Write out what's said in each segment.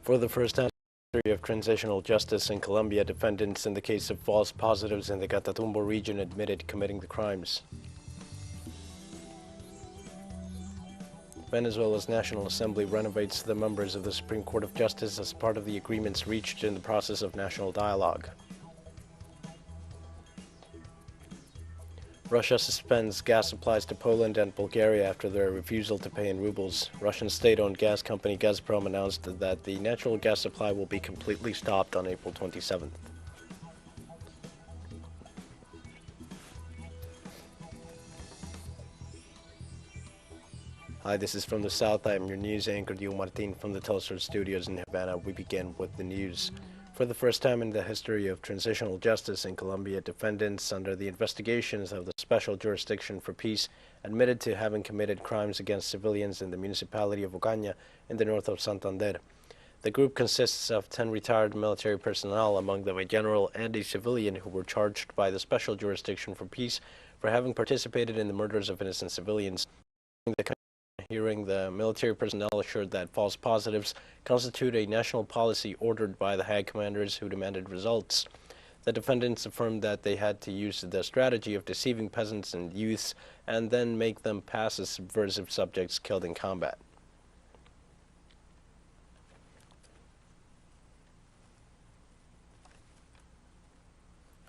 For the first time in the history of transitional justice in Colombia, defendants in the case of false positives in the Catatumbo region admitted committing the crimes. Venezuela's National Assembly renovates the members of the Supreme Court of Justice as part of the agreements reached in the process of national dialogue. Russia suspends gas supplies to Poland and Bulgaria after their refusal to pay in rubles. Russian state-owned gas company Gazprom announced that the natural gas supply will be completely stopped on April 27th. Hi, this is From the South. I am your news anchor, Dio Martin, from the Telesur Studios in Havana. We begin with the news. For the first time in the history of transitional justice in Colombia, defendants under the investigations of the Special Jurisdiction for Peace admitted to having committed crimes against civilians in the municipality of Ocaña in the north of Santander. The group consists of 10 retired military personnel, among them a general and a civilian, who were charged by the Special Jurisdiction for Peace for having participated in the murders of innocent civilians. Hearing, the military personnel assured that false positives constitute a national policy ordered by the High Commanders who demanded results. The defendants affirmed that they had to use the strategy of deceiving peasants and youths and then make them pass as subversive subjects killed in combat.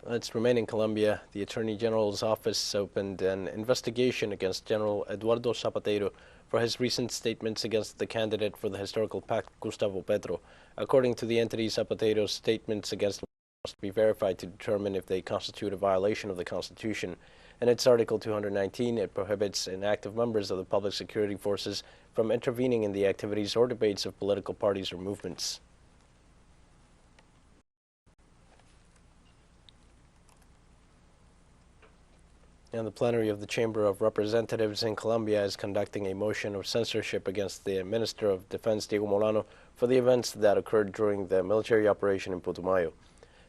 Let's remain in Colombia. The Attorney General's office opened an investigation against General Eduardo Zapatero for his recent statements against the candidate for the historical pact, Gustavo Petro. According to the entity, Zapatero's statements against him must be verified to determine if they constitute a violation of the Constitution. In its Article 219, it prohibits inactive members of the public security forces from intervening in the activities or debates of political parties or movements. And the plenary of the Chamber of Representatives in Colombia is conducting a motion of censorship against the Minister of Defense, Diego Molano, for the events that occurred during the military operation in Putumayo.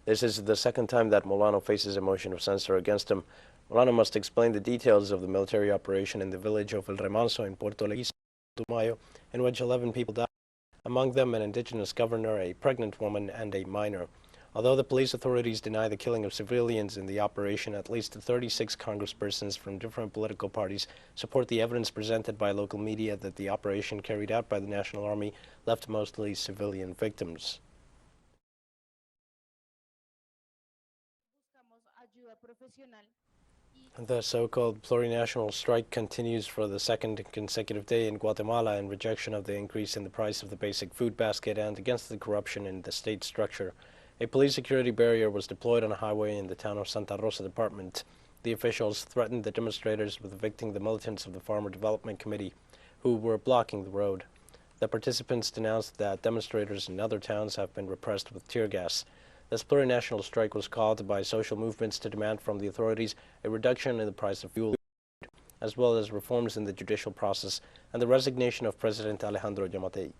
This is the second time that Molano faces a motion of censure against him. Molano must explain the details of the military operation in the village of El Remanso in Puerto Leguízamo, Putumayo, in which 11 people died, among them an indigenous governor, a pregnant woman, and a minor. Although the police authorities deny the killing of civilians in the operation, at least 36 congresspersons from different political parties support the evidence presented by local media that the operation carried out by the National Army left mostly civilian victims. The so-called plurinational strike continues for the second consecutive day in Guatemala in rejection of the increase in the price of the basic food basket and against the corruption in the state structure. A police security barrier was deployed on a highway in the town of Santa Rosa department. The officials threatened the demonstrators with evicting the militants of the Farmer Development Committee, who were blocking the road. The participants denounced that demonstrators in other towns have been repressed with tear gas. This plurinational strike was called by social movements to demand from the authorities a reduction in the price of fuel, as well as reforms in the judicial process and the resignation of President Alejandro Yamatei.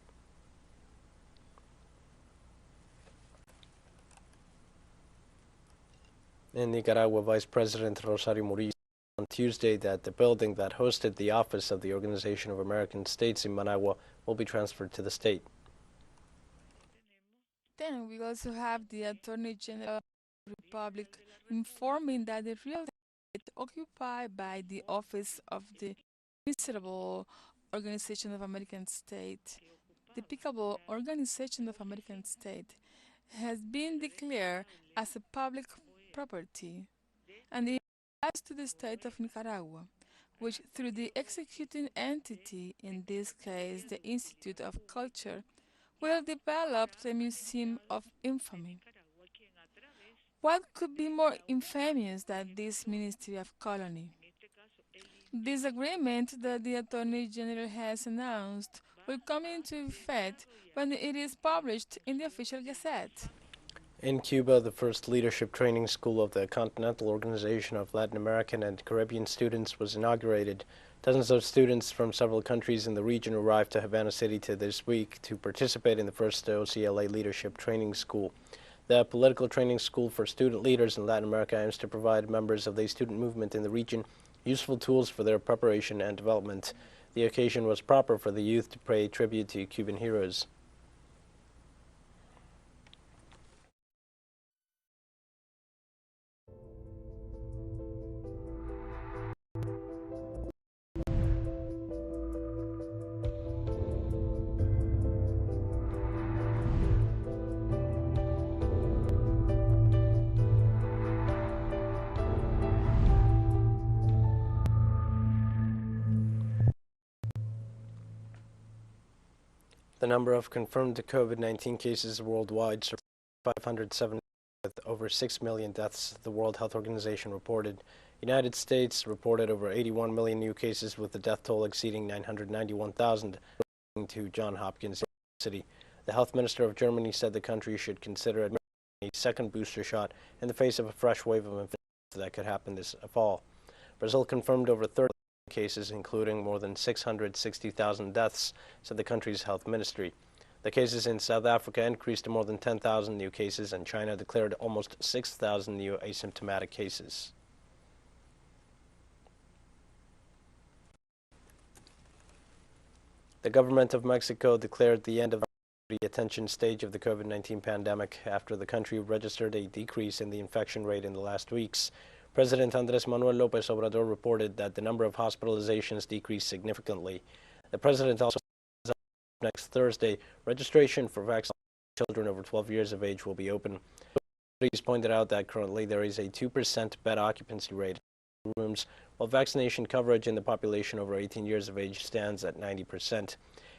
In Nicaragua, Vice President Rosario Murillo said on Tuesday that the building that hosted the office of the Organization of American States in Managua will be transferred to the state. Then we also have the Attorney General of the Republic informing that the real estate occupied by the office of the Miserable Organization of American States, the Peaceable Organization of American States, has been declared as a public property, and it belongs to the state of Nicaragua, which, through the executing entity, in this case the Institute of Culture, will develop the Museum of Infamy. What could be more infamous than this Ministry of Colony? This agreement that the Attorney General has announced will come into effect when it is published in the official Gazette. In Cuba, the first leadership training school of the Continental Organization of Latin American and Caribbean Students was inaugurated. Dozens of students from several countries in the region arrived to Havana City this week to participate in the first OCLA Leadership Training School. The political training school for student leaders in Latin America aims to provide members of the student movement in the region useful tools for their preparation and development. The occasion was proper for the youth to pay tribute to Cuban heroes. The number of confirmed COVID-19 cases worldwide surpassed 507, with over 6 million deaths, the World Health Organization reported. United States reported over 81 million new cases, with the death toll exceeding 991,000, according to Johns Hopkins University. The health minister of Germany said the country should consider administering a second booster shot in the face of a fresh wave of infections that could happen this fall. Brazil confirmed over 30 cases, including more than 660,000 deaths, said the country's health ministry. The cases in South Africa increased to more than 10,000 new cases, and China declared almost 6,000 new asymptomatic cases. The government of Mexico declared the end of the attention stage of the COVID-19 pandemic after the country registered a decrease in the infection rate in the last weeks. President Andrés Manuel López Obrador reported that the number of hospitalizations decreased significantly. The president also said next Thursday, registration for vaccinated children over 12 years of age will be open. Authorities pointed out that currently there is a 2% bed occupancy rate in rooms, while vaccination coverage in the population over 18 years of age stands at 90%.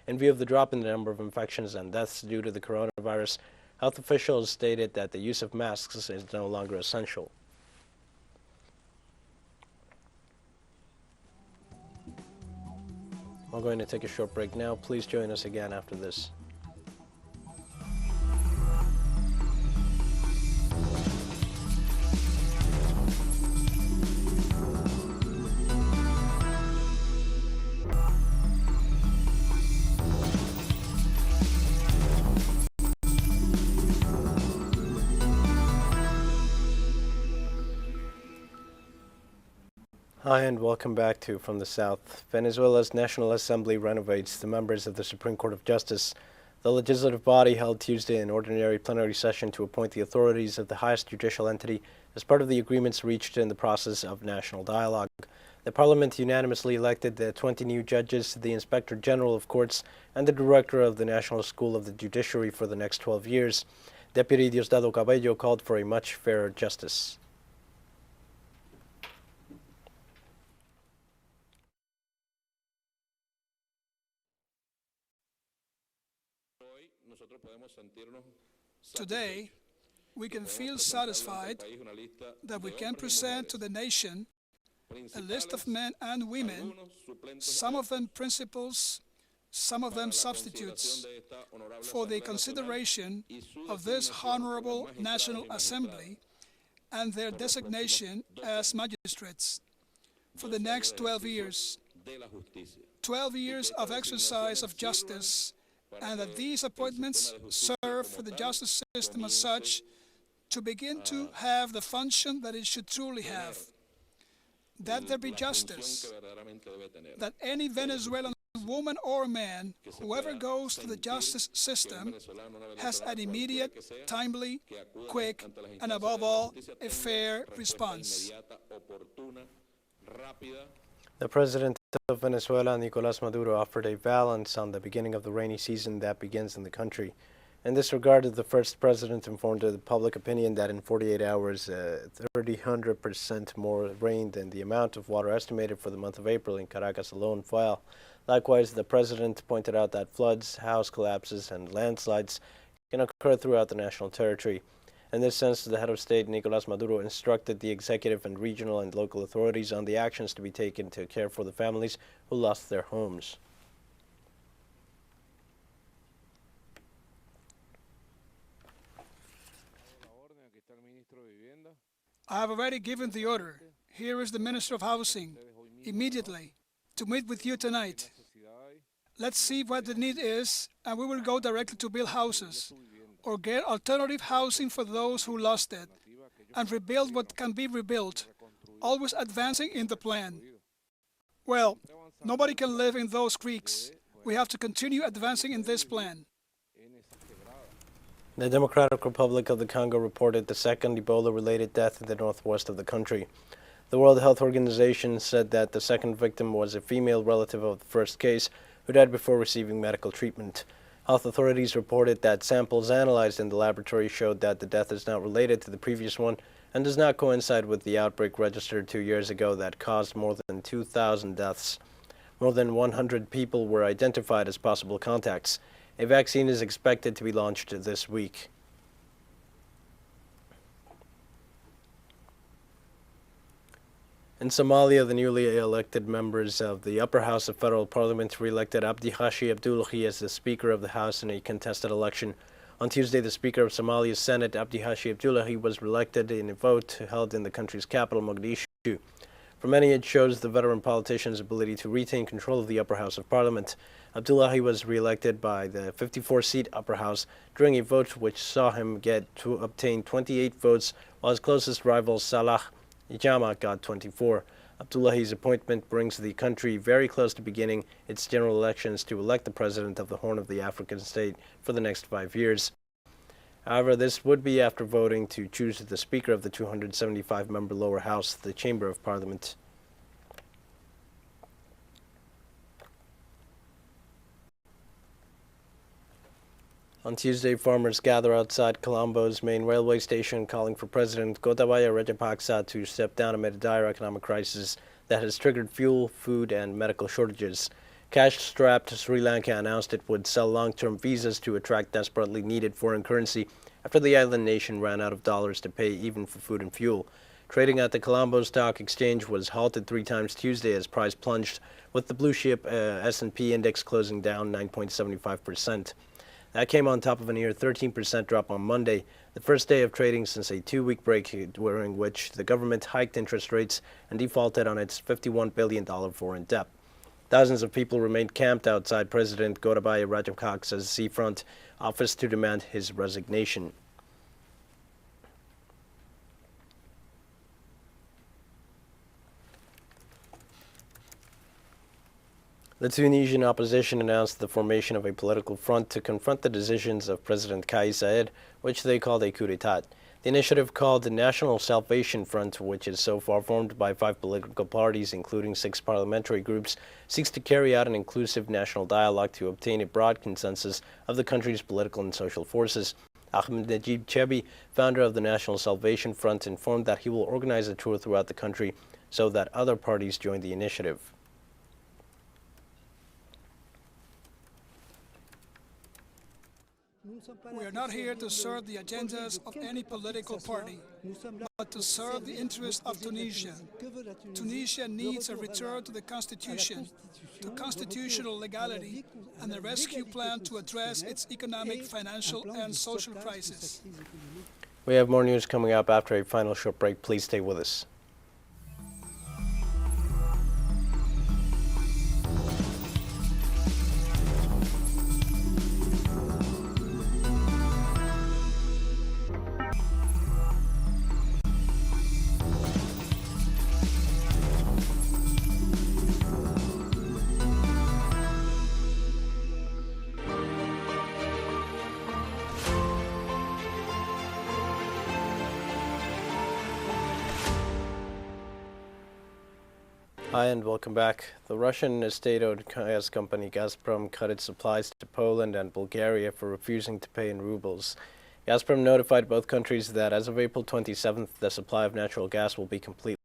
In view of the drop in the number of infections and deaths due to the coronavirus, health officials stated that the use of masks is no longer essential. We're going to take a short break now. Please join us again after this. Hi, and welcome back to From the South. Venezuela's National Assembly renovates the members of the Supreme Court of Justice. The legislative body held Tuesday an ordinary plenary session to appoint the authorities of the highest judicial entity as part of the agreements reached in the process of national dialogue. The parliament unanimously elected the 20 new judges, the Inspector General of Courts, and the Director of the National School of the Judiciary for the next 12 years. Deputy Diosdado Cabello called for a much fairer justice. Today, we can feel satisfied that we can present to the nation a list of men and women, some of them principals, some of them substitutes, for the consideration of this Honorable National Assembly and their designation as magistrates for the next 12 years. 12 years of exercise of justice, and that these appointments serve for the justice system as such to begin to have the function that it should truly have. That there be justice, that any Venezuelan woman or man, whoever goes to the justice system, has an immediate, timely, quick, and above all, a fair response. The president of Venezuela, Nicolás Maduro, offered a balance on the beginning of the rainy season that begins in the country. In this regard, the first president informed the public opinion that in 48 hours, 300% more rain than the amount of water estimated for the month of April in Caracas alone fell. Likewise, the president pointed out that floods, house collapses, and landslides can occur throughout the national territory. In this sense, the head of state, Nicolás Maduro, instructed the executive and regional and local authorities on the actions to be taken to care for the families who lost their homes. I have already given the order. Here is the Minister of Housing, immediately, to meet with you tonight. Let's see what the need is, and we will go directly to build houses, or get alternative housing for those who lost it, and rebuild what can be rebuilt, always advancing in the plan. Well, nobody can live in those creeks. We have to continue advancing in this plan. The Democratic Republic of the Congo reported the second Ebola-related death in the northwest of the country. The World Health Organization said that the second victim was a female relative of the first case who died before receiving medical treatment. Health authorities reported that samples analyzed in the laboratory showed that the death is not related to the previous one and does not coincide with the outbreak registered 2 years ago that caused more than 2,000 deaths. More than 100 people were identified as possible contacts. A vaccine is expected to be launched this week. In Somalia, the newly elected members of the upper house of federal parliament re-elected Abdi Hashi Abdullahi as the Speaker of the House in a contested election. On Tuesday, the Speaker of Somalia's Senate, Abdi Hashi Abdullahi, was re-elected in a vote held in the country's capital, Mogadishu. For many, it shows the veteran politician's ability to retain control of the upper house of parliament. Abdullahi was re-elected by the 54-seat upper house during a vote which saw him get to obtain 28 votes, while his closest rival, Salah Ijama, got 24. Abdullahi's appointment brings the country very close to beginning its general elections to elect the president of the Horn of the African state for the next 5 years. However, this would be after voting to choose the Speaker of the 275-member lower house, the Chamber of Parliament. On Tuesday, farmers gather outside Colombo's main railway station calling for President Gotabaya Rajapaksa to step down amid a dire economic crisis that has triggered fuel, food, and medical shortages. Cash-strapped Sri Lanka announced it would sell long-term visas to attract desperately needed foreign currency after the island nation ran out of dollars to pay even for food and fuel. Trading at the Colombo Stock Exchange was halted 3 times Tuesday as price plunged, with the blue-chip S&P index closing down 9.75%. That came on top of a near 13% drop on Monday, the first day of trading since a 2-week break during which the government hiked interest rates and defaulted on its $51 billion foreign debt. Thousands of people remained camped outside President Gotabaya Rajapaksa's seafront office to demand his resignation. The Tunisian opposition announced the formation of a political front to confront the decisions of President Kais Saied, which they called a coup d'etat. The initiative, called the National Salvation Front, which is so far formed by 5 political parties, including 6 parliamentary groups, seeks to carry out an inclusive national dialogue to obtain a broad consensus of the country's political and social forces. Ahmed Najib Chebi, founder of the National Salvation Front, informed that he will organize a tour throughout the country so that other parties join the initiative. We are not here to serve the agendas of any political party, but to serve the interests of Tunisia. Tunisia needs a return to the Constitution, to constitutional legality, and a rescue plan to address its economic, financial, and social crisis. We have more news coming up after a final short break. Please stay with us. Hi and welcome back. The Russian state-owned gas company Gazprom cut its supplies to Poland and Bulgaria for refusing to pay in rubles. Gazprom notified both countries that as of April 27th, the supply of natural gas will be completely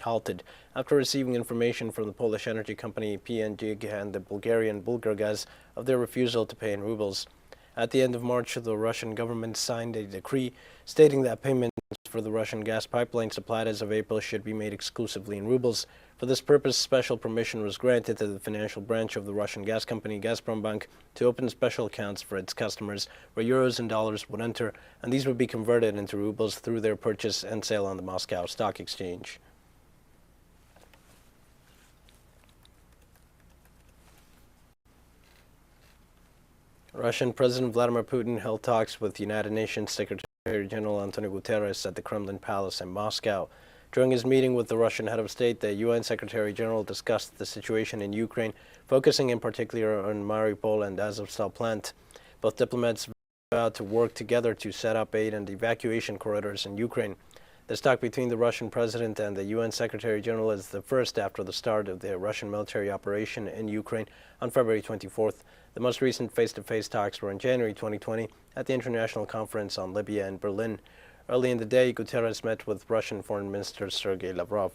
halted after receiving information from the Polish energy company PNG and the Bulgarian Bulgargaz of their refusal to pay in rubles. At the end of March, the Russian government signed a decree stating that payments for the Russian gas pipeline supplied as of April should be made exclusively in rubles. For this purpose, special permission was granted to the financial branch of the Russian gas company Gazprombank to open special accounts for its customers where euros and dollars would enter, and these would be converted into rubles through their purchase and sale on the Moscow Stock Exchange. Russian President Vladimir Putin held talks with United Nations Secretary General Antonio Guterres at the Kremlin Palace in Moscow. During his meeting with the Russian head of state, the UN Secretary General discussed the situation in Ukraine, focusing in particular on Mariupol and Azovstal plant. Both diplomats vowed to work together to set up aid and evacuation corridors in Ukraine. This talk between the Russian president and the UN Secretary General is the first after the start of the Russian military operation in Ukraine on February 24th. The most recent face-to-face talks were in January 2020 at the International Conference on Libya in Berlin. Early in the day, Guterres met with Russian Foreign Minister Sergei Lavrov.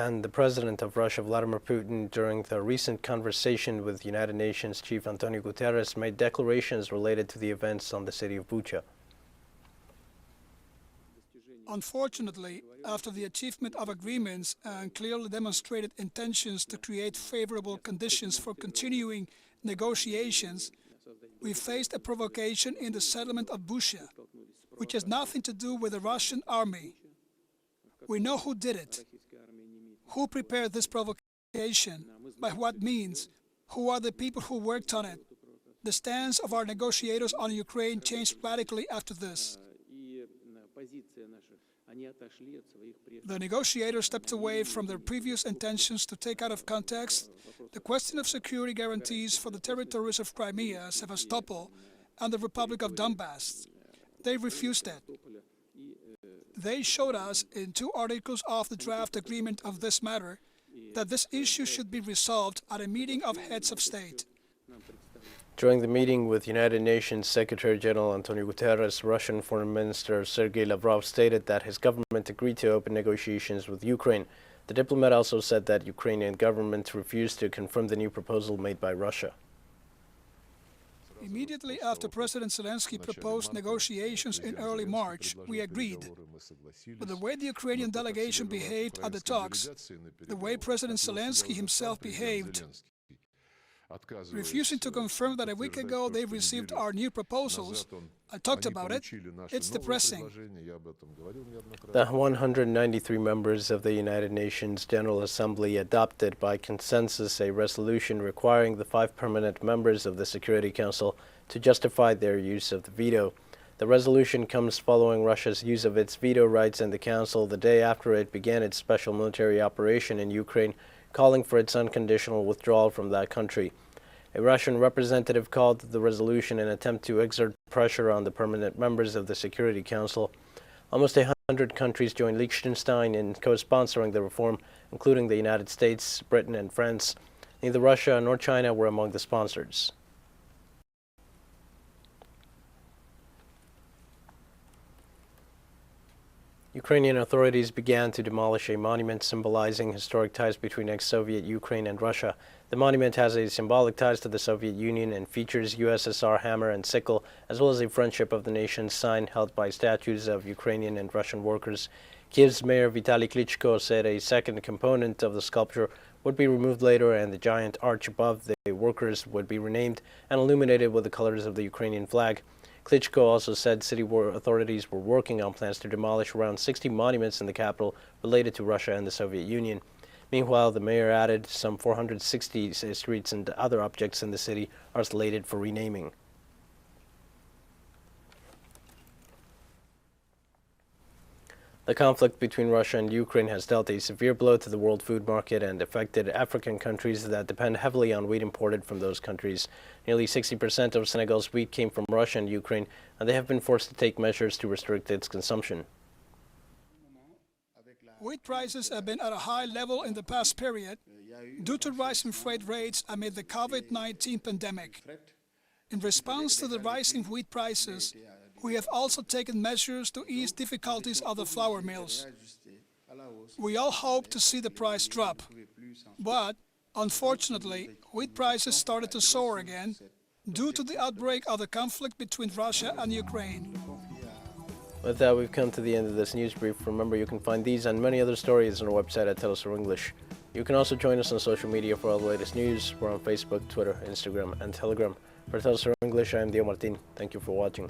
And the President of Russia, Vladimir Putin, during the recent conversation with United Nations Chief Antonio Guterres, made declarations related to the events on the city of Bucha. Unfortunately, after the achievement of agreements and clearly demonstrated intentions to create favorable conditions for continuing negotiations, we faced a provocation in the settlement of Bucha, which has nothing to do with the Russian army. We know who did it, who prepared this provocation, by what means, who are the people who worked on it. The stance of our negotiators on Ukraine changed radically after this. The negotiators stepped away from their previous intentions to take out of context the question of security guarantees for the territories of Crimea, Sevastopol, and the Republic of Donbass. They refused it. They showed us in 2 articles of the draft agreement of this matter that this issue should be resolved at a meeting of heads of state. During the meeting with United Nations Secretary General Antonio Guterres, Russian Foreign Minister Sergei Lavrov stated that his government agreed to open negotiations with Ukraine. The diplomat also said that Ukrainian government refused to confirm the new proposal made by Russia. Immediately after President Zelensky proposed negotiations in early March, we agreed. But the way the Ukrainian delegation behaved at the talks, the way President Zelensky himself behaved, refusing to confirm that a week ago they received our new proposals, I talked about it, it's depressing. The 193 members of the United Nations General Assembly adopted by consensus a resolution requiring the 5 permanent members of the Security Council to justify their use of the veto. The resolution comes following Russia's use of its veto rights in the Council the day after it began its special military operation in Ukraine, calling for its unconditional withdrawal from that country. A Russian representative called the resolution an attempt to exert pressure on the permanent members of the Security Council. Almost 100 countries joined Liechtenstein in co-sponsoring the reform, including the United States, Britain, and France. Neither Russia nor China were among the sponsors. Ukrainian authorities began to demolish a monument symbolizing historic ties between ex-Soviet Ukraine and Russia. The monument has a symbolic ties to the Soviet Union and features USSR hammer and sickle, as well as a Friendship of the Nations sign held by statues of Ukrainian and Russian workers. Kiev's Mayor Vitaly Klitschko said a second component of the sculpture would be removed later and the giant arch above the workers would be renamed and illuminated with the colors of the Ukrainian flag. Klitschko also said city authorities were working on plans to demolish around 60 monuments in the capital related to Russia and the Soviet Union. Meanwhile, the mayor added some 460 streets and other objects in the city are slated for renaming. The conflict between Russia and Ukraine has dealt a severe blow to the world food market and affected African countries that depend heavily on wheat imported from those countries. Nearly 60% of Senegal's wheat came from Russia and Ukraine, and they have been forced to take measures to restrict its consumption. Wheat prices have been at a high level in the past period due to rising freight rates amid the COVID-19 pandemic. In response to the rising wheat prices, we have also taken measures to ease difficulties of the flour mills. We all hope to see the price drop, but unfortunately, wheat prices started to soar again due to the outbreak of the conflict between Russia and Ukraine. With that, we've come to the end of this news brief. Remember, you can find these and many other stories on our website at Telesur English. You can also join us on social media for all the latest news. We're on Facebook, Twitter, Instagram, and Telegram. For Telesur English, I am Dio Martin. Thank you for watching.